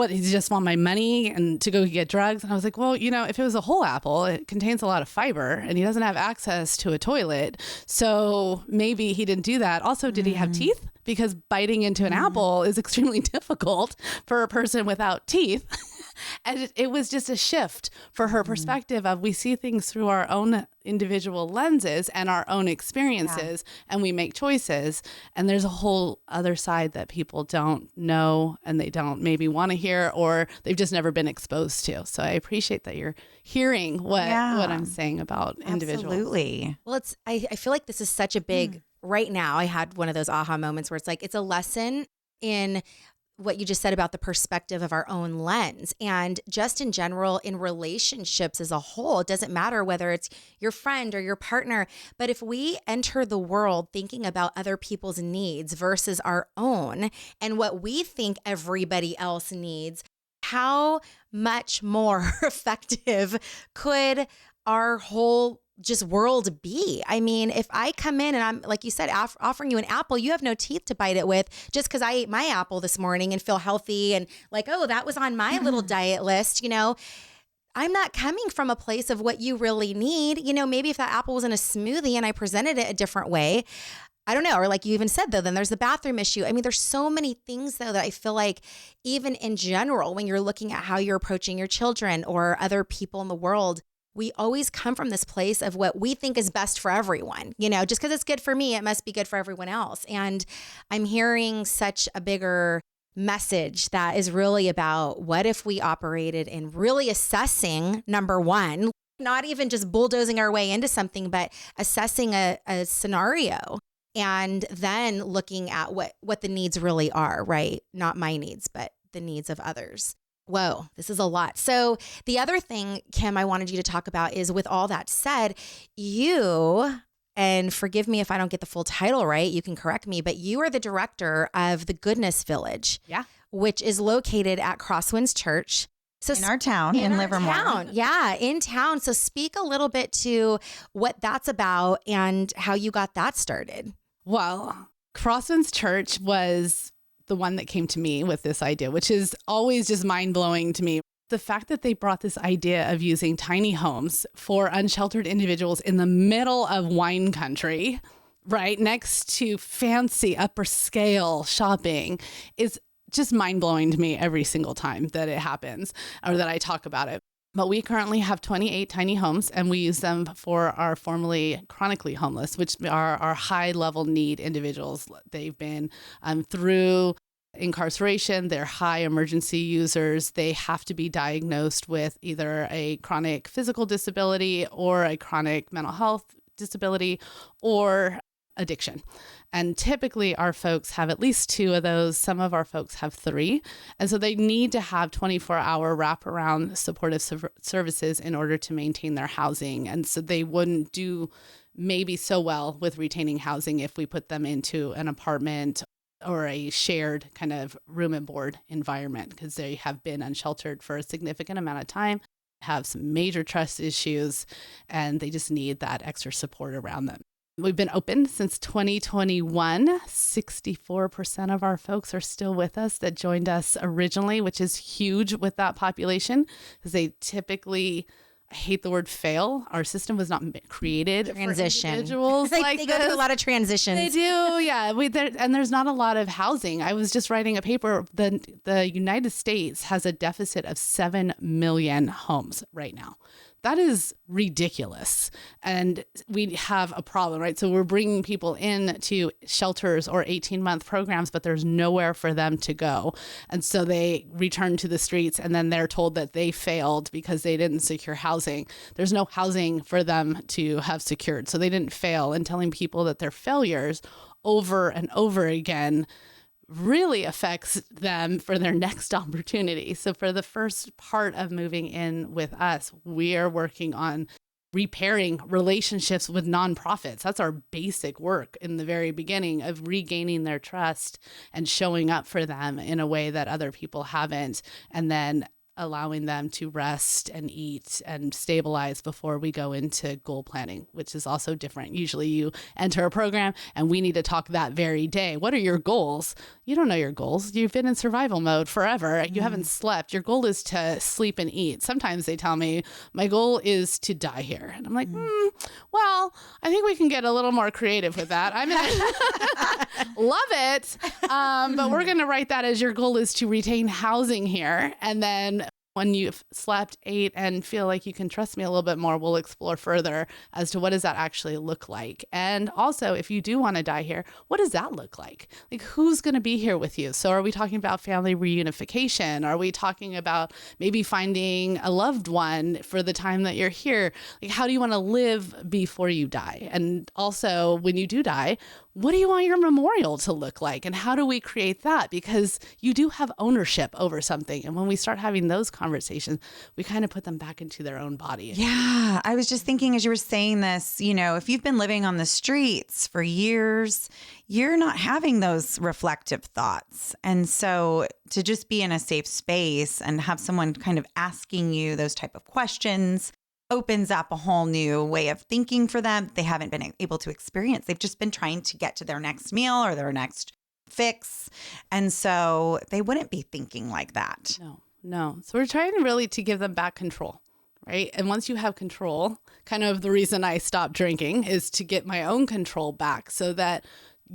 he just want my money and to go get drugs? And I was like, well, if it was a whole apple, it contains a lot of fiber and he doesn't have access to a toilet. So maybe he didn't do that. Also, did he have teeth? Because biting into an apple is extremely difficult for a person without teeth. And it was just a shift for her perspective of we see things through our own individual lenses and our own experiences, and we make choices. And there's a whole other side that people don't know and they don't maybe want to hear, or they've just never been exposed to. So I appreciate that you're hearing what I'm saying about individuals. Absolutely. Well, I feel like this is such a big, right now, I had one of those aha moments where it's like, it's a lesson in what you just said about the perspective of our own lens, and just in general in relationships as a whole. It doesn't matter whether it's your friend or your partner, but if we enter the world thinking about other people's needs versus our own and what we think everybody else needs, how much more effective could our whole just world be? I mean, if I come in and I'm, like you said, offering you an apple, you have no teeth to bite it with, just because I ate my apple this morning and feel healthy and like, oh, that was on my little diet list, I'm not coming from a place of what you really need. Maybe if that apple was in a smoothie and I presented it a different way, I don't know. Or like you even said, though, then there's the bathroom issue. I mean, there's so many things, though, that I feel like even in general, when you're looking at how you're approaching your children or other people in the world, we always come from this place of what we think is best for everyone. Just because it's good for me, it must be good for everyone else. And I'm hearing such a bigger message that is really about what if we operated in really assessing, number one, not even just bulldozing our way into something, but assessing a scenario and then looking at what the needs really are, right? Not my needs, but the needs of others. Whoa, this is a lot. So the other thing, Kim, I wanted you to talk about is, with all that said, you, and forgive me if I don't get the full title right, you can correct me, but you are the director of the Goodness Village, which is located at Crosswinds Church. So in our town, in Livermore. In town. So speak a little bit to what that's about and how you got that started. Well, Crosswinds Church was the one that came to me with this idea, which is always just mind-blowing to me. The fact that they brought this idea of using tiny homes for unsheltered individuals in the middle of wine country, right next to fancy upper scale shopping, is just mind-blowing to me every single time that it happens or that I talk about it. But we currently have 28 tiny homes, and we use them for our formerly chronically homeless, which are our high-level need individuals. They've been through incarceration, they're high emergency users. They have to be diagnosed with either a chronic physical disability or a chronic mental health disability or addiction. And typically our folks have at least 2 of those. Some of our folks have 3. And so they need to have 24-hour wraparound supportive services in order to maintain their housing. And so they wouldn't do maybe so well with retaining housing if we put them into an apartment or a shared kind of room and board environment, because they have been unsheltered for a significant amount of time, have some major trust issues, and they just need that extra support around them. We've been open since 2021. 64% of our folks are still with us that joined us originally, which is huge with that population, because they typically, I hate the word fail. Our system was not created for individuals like they go through a lot of transitions. They do, yeah. And there's not a lot of housing. I was just writing a paper. The United States has a deficit of 7 million homes right now. That is ridiculous. And we have a problem, right? So we're bringing people into shelters or 18-month programs, but there's nowhere for them to go. And so they return to the streets, and then they're told that they failed because they didn't secure housing. There's no housing for them to have secured. So they didn't fail. And telling people that they're failures over and over again really affects them for their next opportunity. So for the first part of moving in with us, we are working on repairing relationships with nonprofits. That's our basic work in the very beginning, of regaining their trust and showing up for them in a way that other people haven't. And then allowing them to rest and eat and stabilize before we go into goal planning, which is also different. Usually you enter a program and we need to talk that very day. What are your goals? You don't know your goals. You've been in survival mode forever. You haven't slept. Your goal is to sleep and eat. Sometimes they tell me, my goal is to die here. And I'm like, well, I think we can get a little more creative with that. I'm love it. But we're going to write that as your goal is to retain housing here. And then when you've slept, ate, and feel like you can trust me a little bit more, we'll explore further as to what does that actually look like. And also, if you do want to die here, what does that look like? Like, who's going to be here with you? So are we talking about family reunification? Are we talking about maybe finding a loved one for the time that you're here? Like, how do you want to live before you die? And also, when you do die, what do you want your memorial to look like? And how do we create that? Because you do have ownership over something. And when we start having those conversations, we kind of put them back into their own body. Yeah. I was just thinking as you were saying this, if you've been living on the streets for years, you're not having those reflective thoughts. And so to just be in a safe space and have someone kind of asking you those type of questions opens up a whole new way of thinking for them. They haven't been able to experience. They've just been trying to get to their next meal or their next fix. And so they wouldn't be thinking like that. No. So we're trying really to give them back control, right? And once you have control, kind of the reason I stopped drinking is to get my own control back so that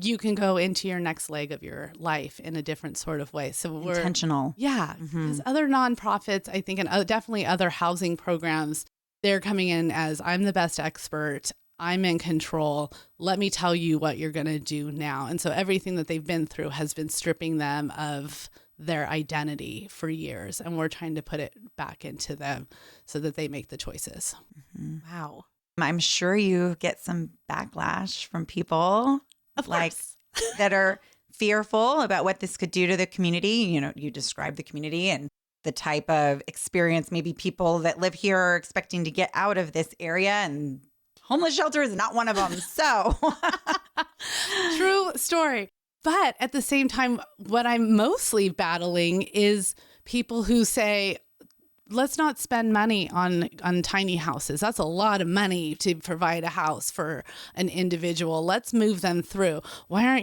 you can go into your next leg of your life in a different sort of way. So we're intentional. Yeah. Because other nonprofits, I think, and definitely other housing programs, they're coming in as I'm the best expert. I'm in control. Let me tell you what you're going to do now. And so everything that they've been through has been stripping them of their identity for years. And we're trying to put it back into them so that they make the choices. Wow. I'm sure you get some backlash from people that are fearful about what this could do to the community. You describe the community and the type of experience maybe people that live here are expecting to get out of this area, and homeless shelter is not one of them. So true story. But at the same time, what I'm mostly battling is people who say, let's not spend money on tiny houses. That's a lot of money to provide a house for an individual. Let's move them through. Why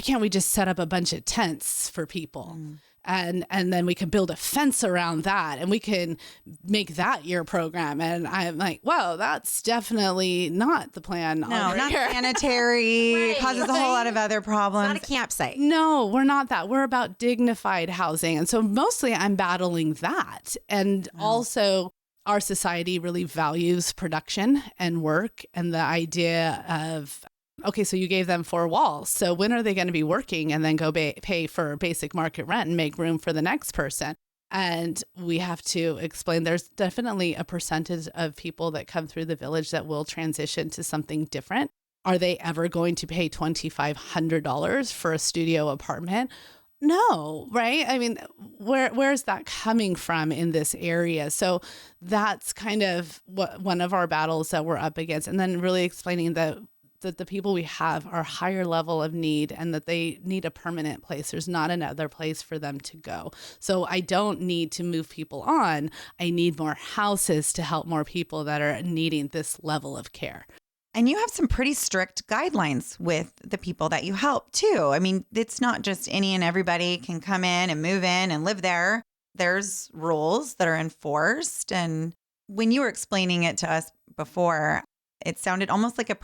can't we just set up a bunch of tents for people? And then we can build a fence around that and we can make that your program. And I'm like, whoa, that's definitely not the plan. No, not sanitary. Right. It causes a whole lot of other problems. It's not a campsite. No, we're not that. We're about dignified housing. And so mostly I'm battling that. And also our society really values production and work and the idea of, okay, so you gave them 4 walls. So when are they going to be working and then go pay for basic market rent and make room for the next person? And we have to explain there's definitely a percentage of people that come through the village that will transition to something different. Are they ever going to pay $2,500 for a studio apartment? No, right? I mean, where's that coming from in this area? So that's kind of one of our battles that we're up against. And then really explaining that the people we have are higher level of need and that they need a permanent place. There's not another place for them to go. So I don't need to move people on. I need more houses to help more people that are needing this level of care. And you have some pretty strict guidelines with the people that you help too. I mean, it's not just any and everybody can come in and move in and live there. There's rules that are enforced. And when you were explaining it to us before, it sounded almost like a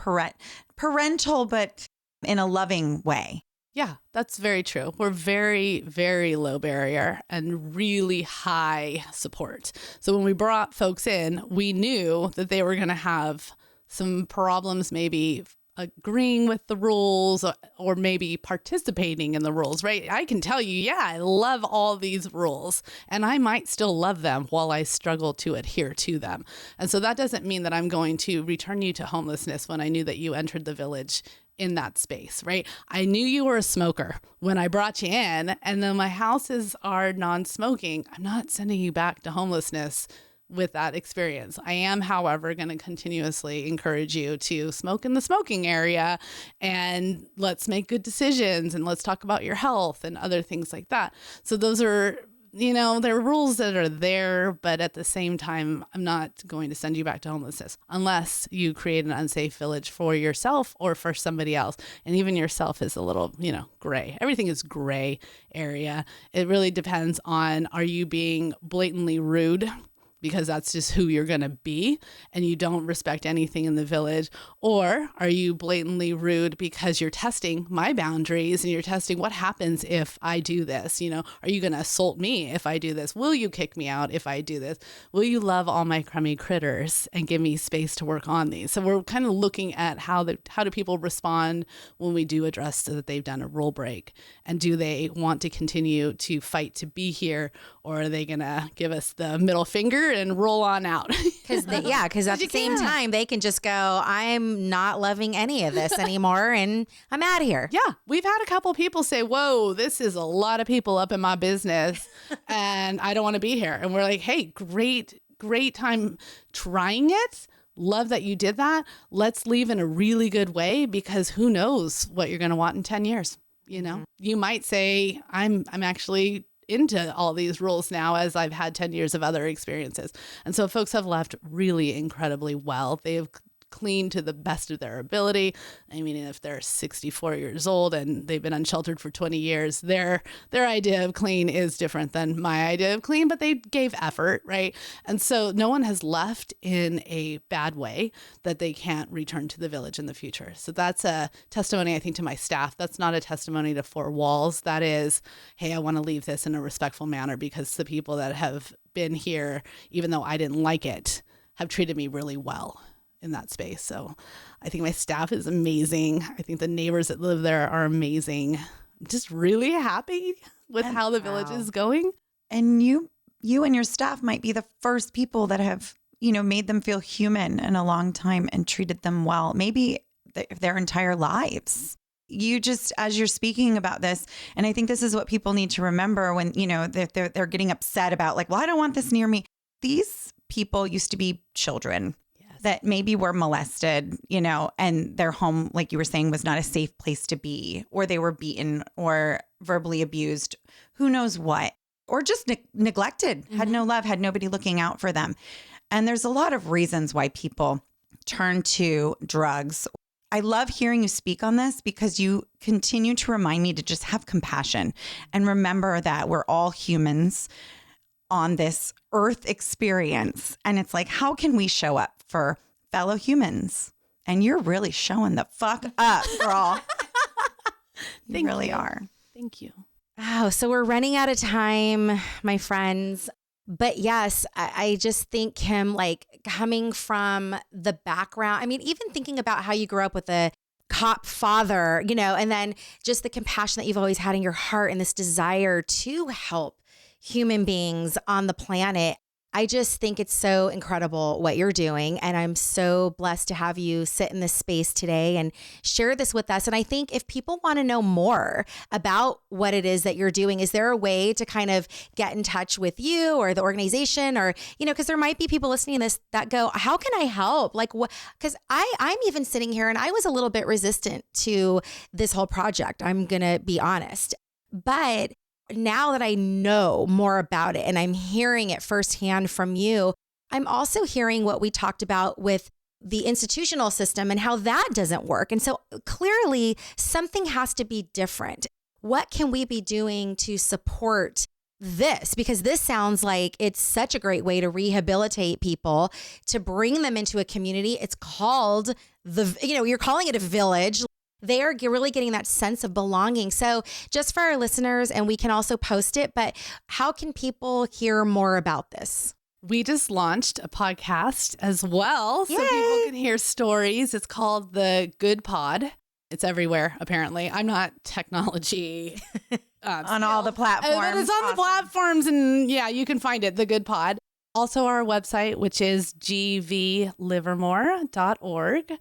parental, but in a loving way. Yeah, that's very true. We're very, very low barrier and really high support. So when we brought folks in, we knew that they were going to have some problems, maybe agreeing with the rules or maybe participating in the rules, right? I can tell you, yeah, I love all these rules and I might still love them while I struggle to adhere to them. And so that doesn't mean that I'm going to return you to homelessness when I knew that you entered the village in that space, right? I knew you were a smoker when I brought you in, and then my houses are non-smoking. I'm not sending you back to homelessness with that experience. I am, however, going to continuously encourage you to smoke in the smoking area and let's make good decisions and let's talk about your health and other things like that. So those are there are rules that are there, but at the same time, I'm not going to send you back to homelessness unless you create an unsafe village for yourself or for somebody else. And even yourself is a little, gray. Everything is gray area. It really depends on, are you being blatantly rude because that's just who you're going to be and you don't respect anything in the village? Or are you blatantly rude because you're testing my boundaries and you're testing what happens if I do this? Are you going to assault me if I do this? Will you kick me out if I do this? Will you love all my crummy critters and give me space to work on these? So we're kind of looking at how do people respond when we do address that they've done a rule break, and do they want to continue to fight to be here, or are they going to give us the middle finger and roll on out? Because at the same time, they can just go, I'm not loving any of this anymore and I'm out of here. Yeah. We've had a couple people say, whoa, this is a lot of people up in my business and I don't want to be here. And we're like, hey, great time trying it. Love that you did that. Let's leave in a really good way, because who knows what you're going to want in 10 years. You might say, I'm actually into all these rules now, as I've had 10 years of other experiences. And so folks have left really incredibly well. They have clean to the best of their ability. I mean, if they're 64 years old and they've been unsheltered for 20 years, their idea of clean is different than my idea of clean, but they gave effort, right? And so no one has left in a bad way that they can't return to the village in the future. So that's a testimony, I think, to my staff. That's not a testimony to four walls. That is, hey, I want to leave this in a respectful manner because the people that have been here, even though I didn't like it, have treated me really well in that space. So I think my staff is amazing. I think the neighbors that live there are amazing. I'm just really happy with how the village is going. And you and your staff might be the first people that have, made them feel human in a long time and treated them well, maybe their entire lives. You just, as you're speaking about this, and I think this is what people need to remember when, they're getting upset about, like, well, I don't want this near me. These people used to be children that maybe were molested, and their home, like you were saying, was not a safe place to be, or they were beaten or verbally abused, who knows what, or just neglected, had no love, had nobody looking out for them. And there's a lot of reasons why people turn to drugs. I love hearing you speak on this because you continue to remind me to just have compassion and remember that we're all humans on this earth experience. And it's like, how can we show up for fellow humans? And you're really showing the fuck up, girl. You really are. Thank you. Oh, so we're running out of time, my friends. But yes, I just think, Kim, like coming from the background, I mean, even thinking about how you grew up with a cop father, and then just the compassion that you've always had in your heart and this desire to help human beings on the planet. I just think it's so incredible what you're doing. And I'm so blessed to have you sit in this space today and share this with us. And I think if people want to know more about what it is that you're doing, is there a way to kind of get in touch with you or the organization, or, because there might be people listening to this that go, how can I help? Like, what? Because I'm even sitting here and I was a little bit resistant to this whole project. I'm going to be honest. But now that I know more about it and I'm hearing it firsthand from you, I'm also hearing what we talked about with the institutional system and how that doesn't work. And so clearly something has to be different. What can we be doing to support this? Because this sounds like it's such a great way to rehabilitate people, to bring them into a community. It's called you're calling it a village. They are really getting that sense of belonging. So just for our listeners, and we can also post it, but how can people hear more about this? We just launched a podcast as well. Yay! So people can hear stories. It's called The Good Pod. It's everywhere, apparently. I'm not technology. On all the platforms. But it's on the platforms, and yeah, you can find it, The Good Pod. Also our website, which is gvlivermore.org.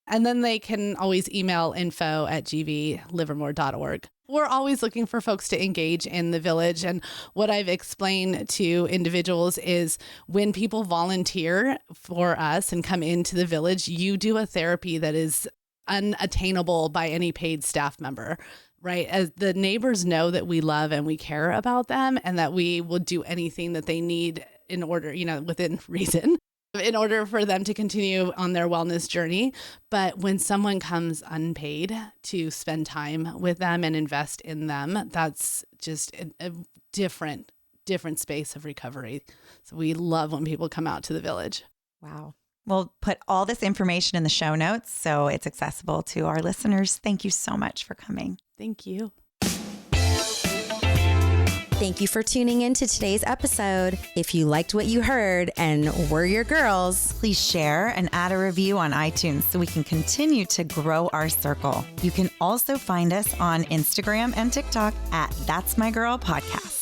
And then they can always email info@gvlivermore.org. We're always looking for folks to engage in the village. And what I've explained to individuals is when people volunteer for us and come into the village, you do a therapy that is unattainable by any paid staff member. right? As the neighbors know that we love and we care about them and that we will do anything that they need in order, within reason, in order for them to continue on their wellness journey. But when someone comes unpaid to spend time with them and invest in them, that's just a different space of recovery. So we love when people come out to the village. Wow. We'll put all this information in the show notes so it's accessible to our listeners. Thank you so much for coming. Thank you. Thank you for tuning in to today's episode. If you liked what you heard and we're your girls, please share and add a review on iTunes so we can continue to grow our circle. You can also find us on Instagram and TikTok at That's My Girl Podcast.